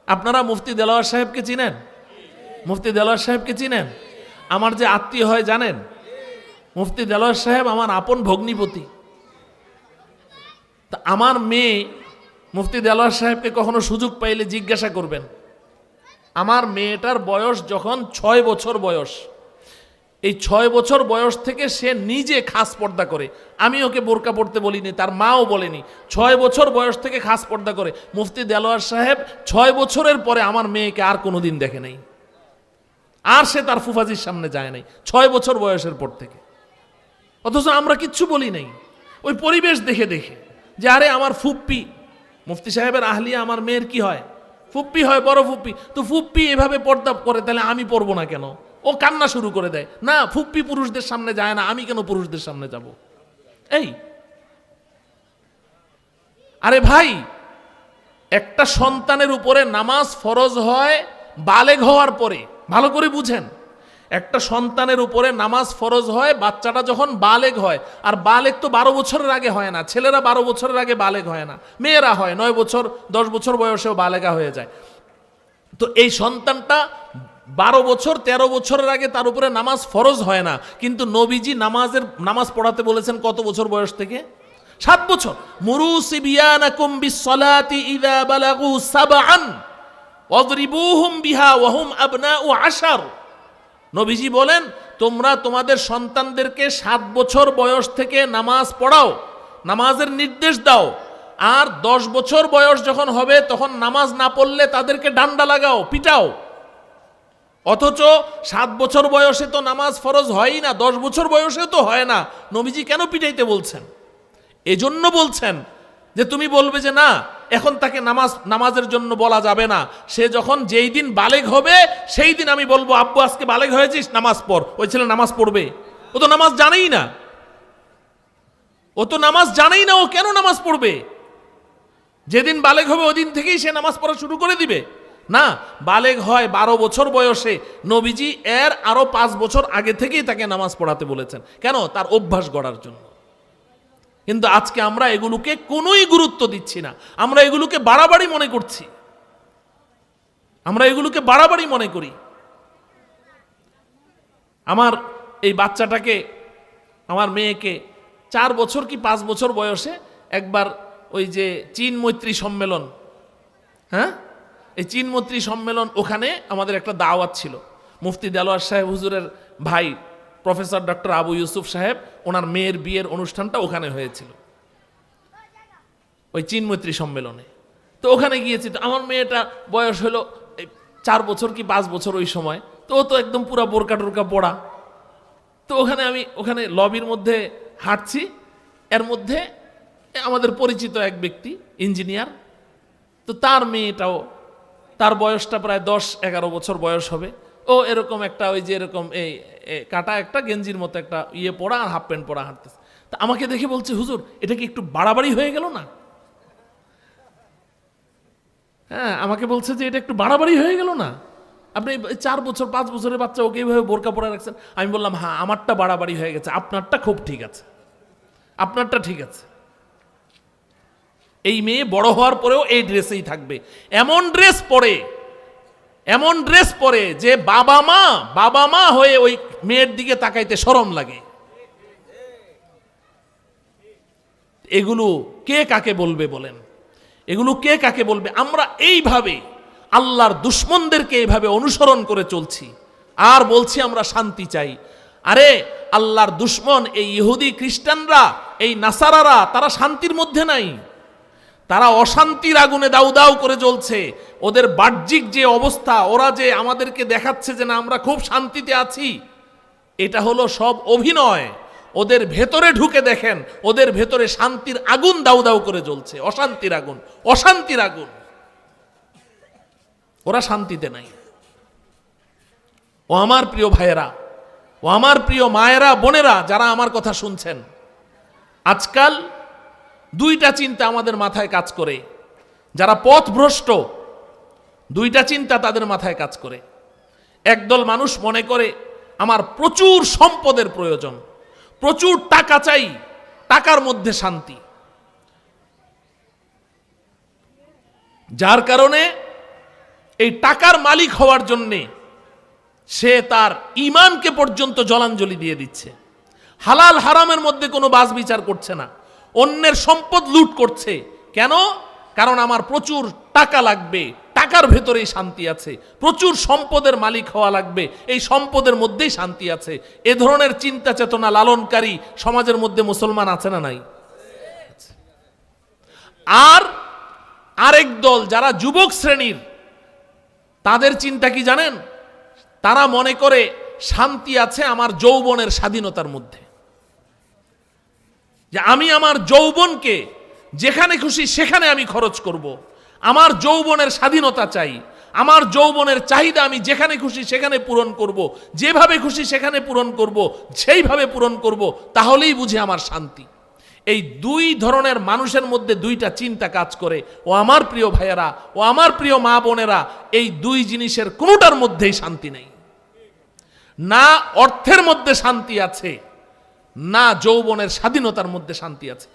আপনারা মুফতি দেলোয়ার সাহেবকে চিনেন? মুফতি দেলোয়ার সাহেবকে চিনেন? আমার যে আত্মীয় হয় জানেন, মুফতি দেলোয়ার সাহেব আমার আপন ভগ্নিপতি। তা আমার মেয়ে মুফতি দেলোয়ার সাহেবকে কখনো সুযোগ পাইলে জিজ্ঞাসা করবেন, আমার মেয়েটার বয়স যখন 6 বছর বয়স, এই 6 বছর বয়স থেকে সে নিজে খাস পর্দা করে। আমি ওকে বোরকা পড়তে বলিনি, তার মাও বলেনি। 6 বছর বয়স থেকে খাস পর্দা করে। মুফতি দেলোয়ার সাহেব 6 বছরের পরে আমার মেয়েকে আর কোনোদিন দেখে নাই, আর সে তার ফুফাজির সামনে যায় নাই 6 বছর বয়সের পর থেকে। অথচ আমরা কিচ্ছু বলি নাই, ওই পরিবেশ দেখে দেখে যে আরে আমার ফুপ্পি, মুফতি সাহেবের আহলিয়া আমার মেয়ের কি হয়, ফুপ্পি হয়, বড় ফুপ্পি। তো ফুপ্পি এভাবে পর্দা করে, তাহলে আমি পড়বো না কেন? ও কান্না শুরু করে দেয়, না ফুপ্পি পুরুষদের সামনে যায় না, আমি কেন পুরুষদের সামনে যাব? এই আরে ভাই, একটা সন্তানের উপরে নামাজ ফরজ হয় বালেগ হওয়ার পরে। ভালো করে বুঝেন, একটা সন্তানের উপরে নামাজ ফরজ হয় বাচ্চাটা যখন বালেগ হয়। আর বালেগ তো 12 বছরের আগে হয় না, ছেলেরা 12 বছরের আগে বালেগ হয় না, মেয়েরা হয় 9 বছর 10 বছর বয়সেও বালেগা হয়ে যায়। তো এই সন্তানটা 12 বছর 13 বছরের আগে তার উপরে নামাজ ফরজ হয় না, কিন্তু নবীজি নামাজ পড়াতে বলেছেন কত বছর বয়স থেকে? 7 বছর। মুরু সিবিয়ানাকুম বিসসালাতি ইযা বালাগু সাবআন ওয়াদরিবুহুম বিহা ওয়া হুম আবনাউ 10। নবীজি বলেন, তোমরা তোমাদের সন্তানদেরকে 7 বছর বয়স থেকে নামাজ পড়াও, নামাজের নির্দেশ দাও। আর 10 বছর বয়স যখন হবে তখন নামাজ না পড়লে তাদেরকে ডান্ডা লাগাও, পিটাও। অথচ 7 বছর বয়সে তো নামাজ ফরজ হয়ই না, 10 বছর বয়সেও তো হয় না, নবীজি কেন পিটাইতে বলছেন? এজন্য বলছেন যে তুমি বলবে যে না, এখন তাকে নামাজের জন্য বলা যাবে না। সে যখন যেই দিন বালেগ হবে সেই দিন আমি বলবো, আব্বু আজকে বালেগ হয়েছিস, নামাজ পড়। ওই ছেলে নামাজ পড়বে? ও তো নামাজ জানেই না, ও তো নামাজ জানেই না, ও কেন নামাজ পড়বে? যেদিন বালেগ হবে ওই দিন থেকেই সে নামাজ পড়া শুরু করে দিবে? না, বালেগ হয় 12 বছর বয়সে। নবীজি এর আরো 5 বছর আগে থেকেই তাকে নামাজ পড়াতে বলেছেন। কেন? তার অভ্যাস গড়ার জন্য। কিন্তু আজকে আমরা এগুলোকে কোনোই গুরুত্ব দিচ্ছি না, আমরা এগুলোকে বাড়াবাড়ি মনে করছি, আমরা এগুলোকে বাড়াবাড়ি মনে করি। আমার এই বাচ্চাটাকে, আমার মেয়েকে 4 বছর কি 5 বছর বয়সে একবার ওই যে চীন মৈত্রী সম্মেলন, হ্যাঁ, এই চীন মৈত্রী সম্মেলন, ওখানে আমাদের একটা দাওয়াত ছিল। মুফতি দেলোয়ার সাহেব হুজুরের ভাই প্রফেসর ডক্টর আবু ইউসুফ সাহেব, ওনার মেয়ের বিয়ের অনুষ্ঠানটা ওখানে হয়েছিল, ওই চীন মৈত্রী সম্মেলনে। তো ওখানে গিয়েছি। তো আমার মেয়েটা বয়স হলো 4 বছর কি 5 বছর ওই সময়। তো ও তো একদম পুরা বোরকা টোরকা পড়া। তো ওখানে লবির মধ্যে হাঁটছি, এর মধ্যে আমাদের পরিচিত এক ব্যক্তি ইঞ্জিনিয়ার, তো তার মেয়েটাও, তার বয়সটা প্রায় 10-11 বছর বয়স হবে। ও এরকম একটা ওই যে এরকম এই কাটা একটা গেঞ্জির মতো একটা ইয়ে পরা আর হাফ প্যান্ট পরা হাঁটতেছে। তা আমাকে দেখে বলছে, হুজুর এটা কি একটু বাড়াবাড়ি হয়ে গেল না? হ্যাঁ, আমাকে বলছে যে এটা একটু বাড়াবাড়ি হয়ে গেল না, আপনি 4 বছর 5 বছরের বাচ্চা ওকে এইভাবে বোরকা পরে রাখছেন। আমি বললাম, হ্যাঁ আমারটা বাড়াবাড়ি হয়ে গেছে, আপনারটা খুব ঠিক আছে, আপনারটা ঠিক আছে। এই মেয়ে বড় হওয়ার পরেও এই ড্রেসেই থাকবে। এমন ড্রেস পরে যে বাবা মা হয়ে ওই মেয়ের দিকে তাকাইতে শরম লাগে। এগুলো কে কাকে বলবে বলেন? এগুলো কে কাকে বলবে? আমরা এইভাবে আল্লাহর দুশমনদেরকে এইভাবে অনুসরণ করে চলছি আর বলছি আমরা শান্তি চাই। আরে আল্লাহর দুশমন এই ইহুদি খ্রিস্টানরা, এই নাসারারা, তারা শান্তির মধ্যে নাই, তারা অশান্তির আগুনে দাউ দাউ করে জ্বলছে। ওদের বাহ্যিক যে অবস্থা, ওরা যে আমাদেরকে দেখাচ্ছে যে না আমরা খুব শান্তিতে আছি, এটা হলো সব অভিনয়। ওদের ভেতরে ঢুকে দেখেন, ওদের ভেতরে শান্তির আগুন দাউ দাউ করে জ্বলছে, অশান্তির আগুন, অশান্তির আগুন। ওরা শান্তিতে নাই। ও আমার প্রিয় ভাইয়েরা, ও আমার প্রিয় মায়েরা, বোনেরা, যারা আমার কথা শুনছেন, আজকাল 2টা চিন্তা আমাদের মাথায় কাজ করে। যারা পথভ্রষ্ট, 2টা চিন্তা তাদের মাথায় কাজ করে। একদল মানুষ মনে করে আমার প্রচুর সম্পদের প্রয়োজন, প্রচুর টাকা চাই, টাকার মধ্যে শান্তি। যার কারণে এই টাকার মালিক হওয়ার জন্যে সে তার ঈমানকে পর্যন্ত জলাঞ্জলি দিয়ে দিচ্ছে। হালাল হারামের মধ্যে কোনো বাছ বিচার করছে না, অন্যের সম্পদ লুট করছে। কেন? কারণ আমার প্রচুর টাকা লাগবে, টাকার ভেতরেই শান্তি আছে, প্রচুর সম্পদের মালিক হওয়া লাগবে, এই সম্পদের মধ্যেই শান্তি আছে। এ ধরনের চিন্তা চেতনা লালনকারী সমাজের মধ্যে মুসলমান আছে না নাই? আর আরেক দল যারা যুবক শ্রেণীর, তাদের চিন্তা কি জানেন? তারা মনে করে শান্তি আছে আমার যৌবনের স্বাধীনতার মধ্যে, যে আমি আমার যৌবনকে যেখানে খুশি সেখানে আমি খরচ করব। আমার যৌবনের স্বাধীনতা চাই, আমার যৌবনের চাহিদা আমি যেখানে খুশি সেখানে পূরণ করব, যেভাবে খুশি সেখানে পূরণ করব, সেইভাবে পূরণ করব, তাহলেই বুঝি আমার শান্তি। এই দুই ধরনের মানুষের মধ্যে দুইটা চিন্তা কাজ করে। ও আমার প্রিয় ভাইয়েরা, ও আমার প্রিয় মা বোনেরা, এই দুই জিনিসের কোনোটার মধ্যেই শান্তি নেই। না অর্থের মধ্যে শান্তি আছে, না যৌবনের স্বাধীনতার মধ্যে শান্তি আছে।